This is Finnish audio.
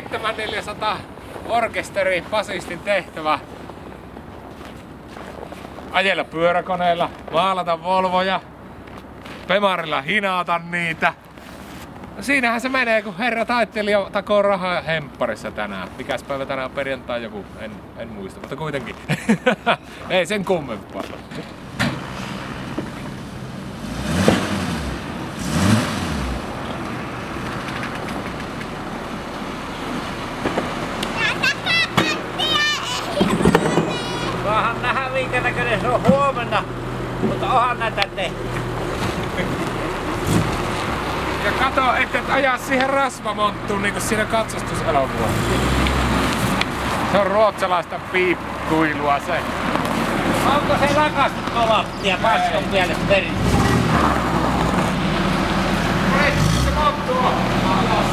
7400 orkesteri, basistin tehtävä. Ajella pyöräkoneella, maalata Volvoja, Pemarilla hinata niitä. No siinähän se menee, kun herra taittelija takoo rahaa hempparissa tänään. Mikäs päivä tänään on perjantai joku, en muista, mutta kuitenkin. Ei sen kummempaa. Saahan nähdä minkä näköinen se on huomenna, mutta onhan näitä tehty. Ja kato, et ajaa siihen rasvamonttuun niinku siinä katsastuselokuvassa. Se on ruotsalaista piippuilua se. Onko se lakastettu lattia paskan mielestä perin? Hei, se monttu on!